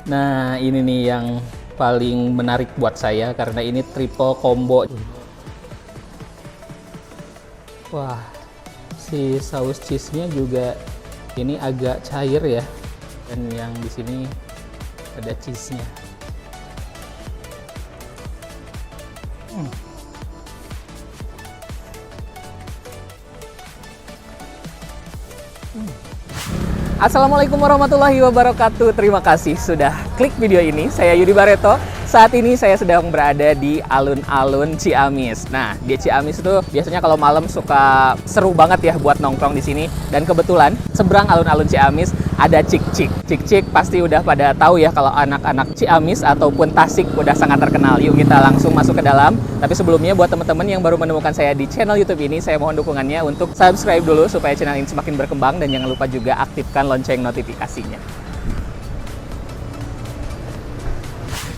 Nah, ini nih yang paling menarik buat saya karena ini triple combo. Wah, si saus cheese-nya juga ini agak cair ya. Dan yang di sini ada cheese-nya. Assalamualaikum warahmatullahi wabarakatuh. Terima kasih sudah klik video ini. Saya Yudi Bareto. Saat ini saya sedang berada di alun-alun Ciamis. Nah, di Ciamis itu biasanya kalau malam suka seru banget ya buat nongkrong di sini. Dan kebetulan seberang alun-alun Ciamis ada Cik-Cik. Cik-Cik pasti udah pada tahu ya kalau anak-anak Ciamis ataupun Tasik udah sangat terkenal. Yuk kita langsung masuk ke dalam. Tapi sebelumnya buat teman-teman yang baru menemukan saya di channel YouTube ini, saya mohon dukungannya untuk subscribe dulu supaya channel ini semakin berkembang dan jangan lupa juga aktifkan lonceng notifikasinya.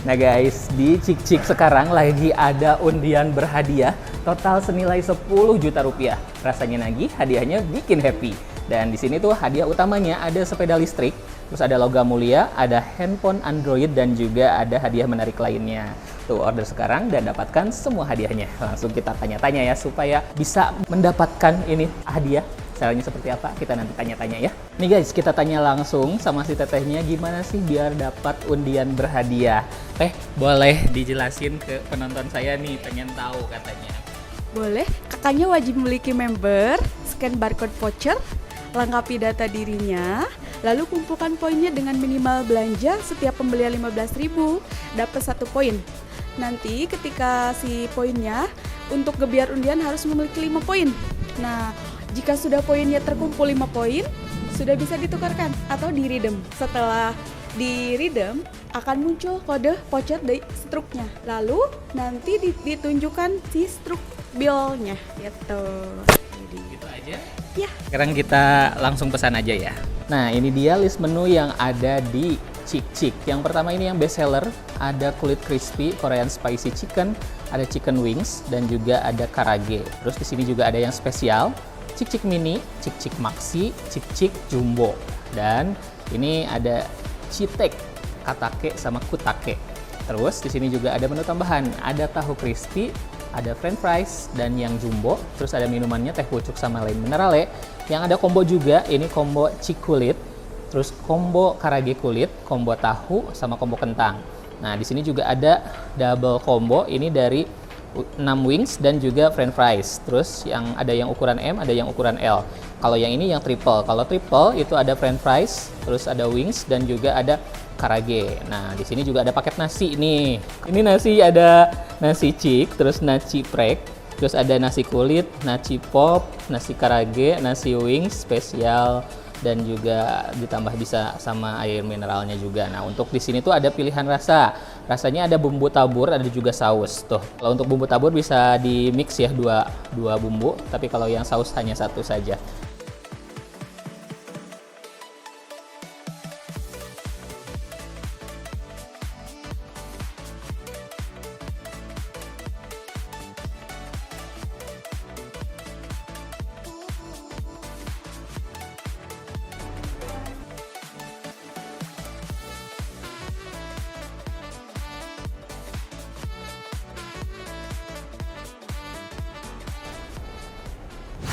Nah guys, di Cik-Cik sekarang lagi ada undian berhadiah total senilai 10 juta rupiah. Rasanya nagih, hadiahnya bikin happy. Dan di sini tuh hadiah utamanya ada sepeda listrik, terus ada logam mulia, ada handphone Android, dan juga ada hadiah menarik lainnya. Tuh, order sekarang dan dapatkan semua hadiahnya. Langsung kita tanya-tanya ya, supaya bisa mendapatkan ini hadiah. Caranya seperti apa? Kita nanti tanya-tanya ya. Nih guys, kita tanya langsung sama si tetehnya gimana sih biar dapat undian berhadiah. Teh, boleh dijelasin ke penonton saya nih, pengen tahu katanya. Boleh, kakaknya wajib memiliki member, scan barcode voucher, lengkapi data dirinya, lalu kumpulkan poinnya dengan minimal belanja setiap pembelian 15.000, dapat 1 poin. Nanti ketika si poinnya, untuk gebiar undian harus memiliki 5 poin. Nah, jika sudah poinnya terkumpul 5 poin, sudah bisa ditukarkan atau di-redeem. Setelah di-redeem, akan muncul kode voucher dari struknya. Lalu nanti ditunjukkan si struk bill-nya gitu. Gitu aja? Ya. Sekarang kita langsung pesan aja ya. Nah, ini dia list menu yang ada di Cik-Cik. Yang pertama ini yang best seller, ada kulit crispy Korean spicy chicken, ada chicken wings, dan juga ada karage. Terus di sini juga ada yang spesial, Cik-Cik mini, Cik-Cik maxi, Cik-Cik jumbo. Dan ini ada citek, katake sama kutake. Terus di sini juga ada menu tambahan, ada tahu crispy, ada french fries, dan yang jumbo. Terus ada minumannya teh pucuk sama lime minerale. Yang ada combo juga, ini combo cik kulit, terus combo karage kulit, combo tahu, sama combo kentang. Nah, di sini juga ada double combo, ini dari 6 wings dan juga french fries. Terus yang ada yang ukuran M, ada yang ukuran L. Kalau yang ini yang triple. Kalau triple itu ada french fries, terus ada wings dan juga ada karage. Nah, di sini juga ada paket nasi nih. Ini nasi ada nasi cik, terus nasi prek, terus ada nasi kulit, nasi pop, nasi karage, nasi wings spesial, dan juga ditambah bisa sama air mineralnya juga. Nah, untuk di sini tuh ada pilihan rasa. Rasanya ada bumbu tabur, ada juga saus. Tuh, kalau untuk bumbu tabur bisa di mix ya dua bumbu, tapi kalau yang saus hanya 1 saja.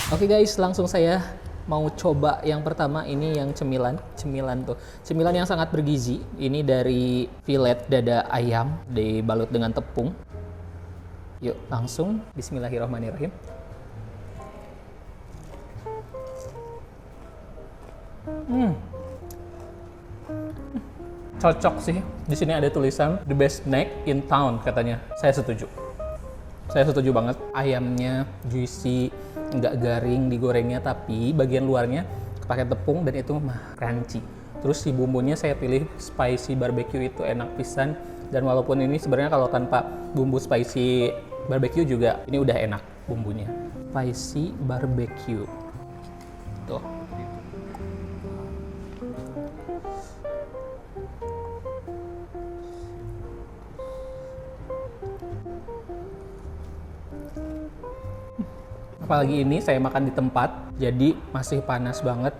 Oke guys, langsung saya mau coba yang pertama. Ini yang cemilan tuh. Cemilan yang sangat bergizi. Ini dari filet dada ayam dibalut dengan tepung. Yuk, langsung bismillahirrahmanirrahim. Cocok sih. Di sini ada tulisan the best snack in town katanya. Saya setuju. Saya setuju banget. Ayamnya juicy, nggak garing digorengnya, tapi bagian luarnya pakai tepung dan itu crunchy. Terus si bumbunya saya pilih spicy barbecue, itu enak pisan. Dan walaupun ini sebenarnya kalau tanpa bumbu spicy barbecue juga ini udah enak bumbunya. Spicy barbecue. Tuh. Apalagi ini saya makan di tempat, jadi masih panas banget,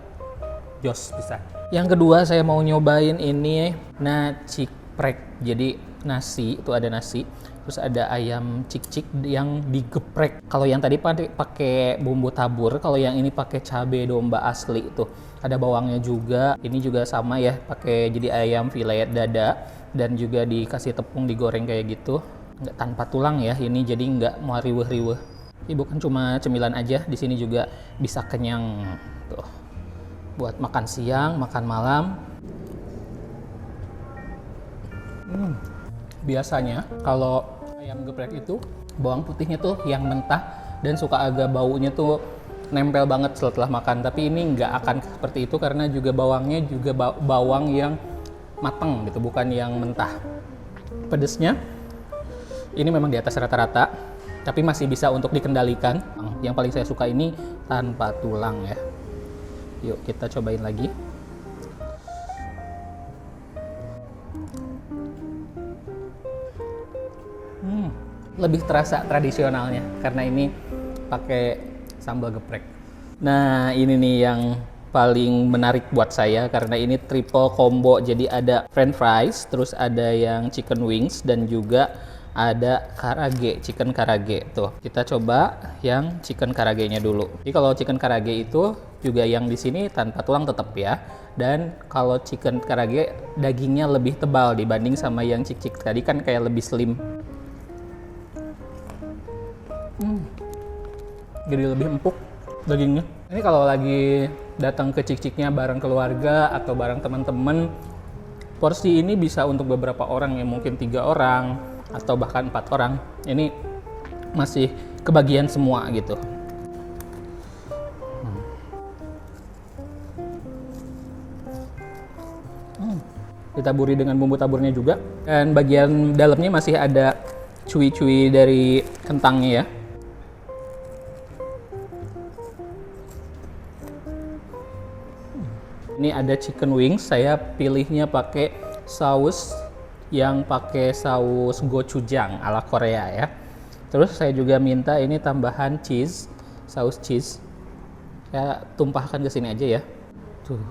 jos bisa. Yang kedua saya mau nyobain ini nacikprek. Jadi nasi, itu ada nasi. Terus ada ayam cik-cik yang digeprek. Kalau yang tadi pakai bumbu tabur, kalau yang ini pakai cabai domba asli tuh. Ada bawangnya juga. Ini juga sama ya, pakai jadi ayam filet dada dan juga dikasih tepung digoreng kayak gitu. Nggak tanpa tulang ya, ini jadi nggak mau riweh-riweh. Ini bukan cuma cemilan aja, di sini juga bisa kenyang tuh. Buat makan siang, makan malam. Biasanya kalau ayam geprek itu bawang putihnya tuh yang mentah dan suka agak baunya tuh nempel banget setelah makan, tapi ini nggak akan seperti itu karena juga bawangnya juga bawang yang mateng gitu, bukan yang mentah. Pedesnya ini memang di atas rata-rata, tapi masih bisa untuk dikendalikan. Yang paling saya suka ini tanpa tulang ya. Yuk kita cobain lagi. Lebih terasa tradisionalnya karena ini pakai sambal geprek. Nah ini nih yang paling menarik buat saya karena ini triple combo. Jadi ada french fries, terus ada yang chicken wings dan juga ada karage, chicken karage tuh. Kita coba yang chicken karage-nya dulu. Jadi kalau chicken karage itu juga yang di sini tanpa tulang tetap ya. Dan kalau chicken karage dagingnya lebih tebal dibanding sama yang cik-cik tadi kan kayak lebih slim. Jadi lebih empuk dagingnya. Ini kalau lagi datang ke cik-ciknya bareng keluarga atau bareng teman-teman, porsi ini bisa untuk beberapa orang ya, mungkin 3 orang atau bahkan 4 orang. Ini masih kebagian semua gitu. Ditaburi dengan bumbu taburnya juga, dan bagian dalamnya masih ada cuy-cuy dari kentangnya ya. Ini ada chicken wings, saya pilihnya pakai saus yang pakai saus gochujang ala Korea ya. Terus saya juga minta ini tambahan cheese, saus cheese. Saya tumpahkan ke sini aja ya. Tuh.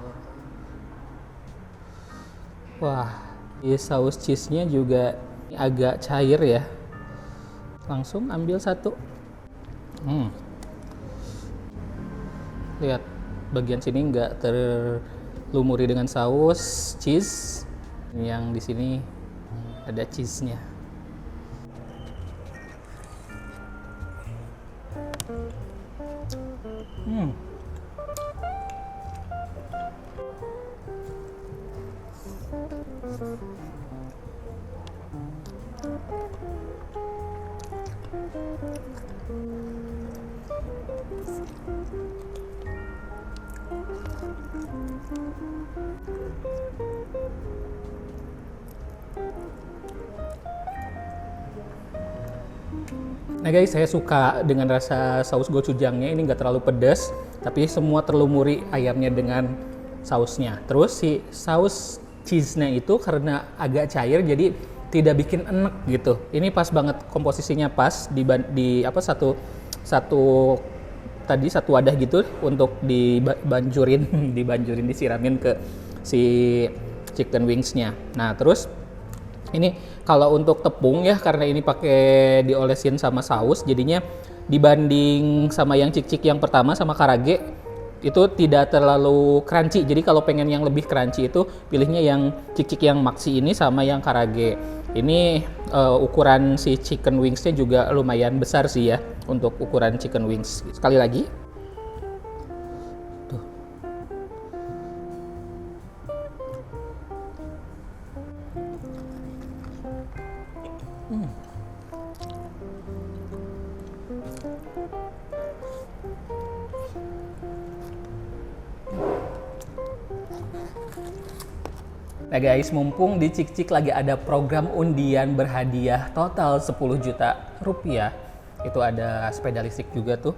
Wah, ini saus cheese-nya juga agak cair ya. Langsung ambil satu. Lihat, bagian sini nggak terlumuri dengan saus cheese. Yang di sini ada cheese-nya. Nah guys, saya suka dengan rasa saus gochujangnya, ini nggak terlalu pedas, tapi semua terlumuri ayamnya dengan sausnya. Terus si saus cheese-nya itu karena agak cair, jadi tidak bikin enek gitu. Ini pas banget, komposisinya pas di apa satu wadah gitu untuk dibanjurin disiramin ke si chicken wings-nya. Nah terus ini kalau untuk tepung ya, karena ini pakai diolesin sama saus, jadinya dibanding sama yang cik-cik yang pertama sama karage itu tidak terlalu crunchy. Jadi kalau pengen yang lebih crunchy itu pilihnya yang cik-cik yang maxi ini sama yang karage. Ini ukuran si chicken wings-nya juga lumayan besar sih ya untuk ukuran chicken wings. Sekali lagi. Tuh. Nah guys, mumpung di Cik-Cik lagi ada program undian berhadiah total 10 juta rupiah. Itu ada sepeda listrik juga tuh.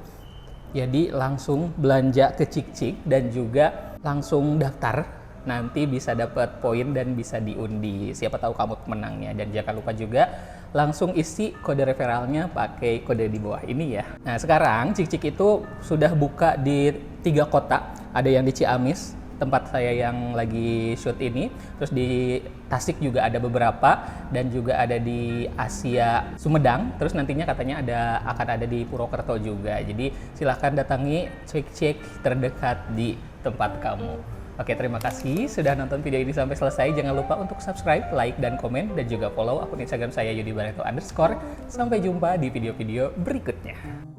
Jadi langsung belanja ke Cik-Cik dan juga langsung daftar. Nanti bisa dapat poin dan bisa diundi. Siapa tahu kamu pemenangnya. Dan jangan lupa juga langsung isi kode referralnya pakai kode di bawah ini ya. Nah sekarang Cik-Cik itu sudah buka di 3 kota. Ada yang di Ciamis, tempat saya yang lagi shoot ini. Terus di Tasik juga ada beberapa, dan juga ada di Asia Sumedang. Terus nantinya katanya akan ada di Purwokerto juga. Jadi silahkan datangi cek-cek terdekat di tempat kamu. Oke, terima kasih sudah nonton video ini sampai selesai. Jangan lupa untuk subscribe, like, dan komen, dan juga follow akun Instagram saya Yudi Barreto _. Sampai jumpa di video-video berikutnya.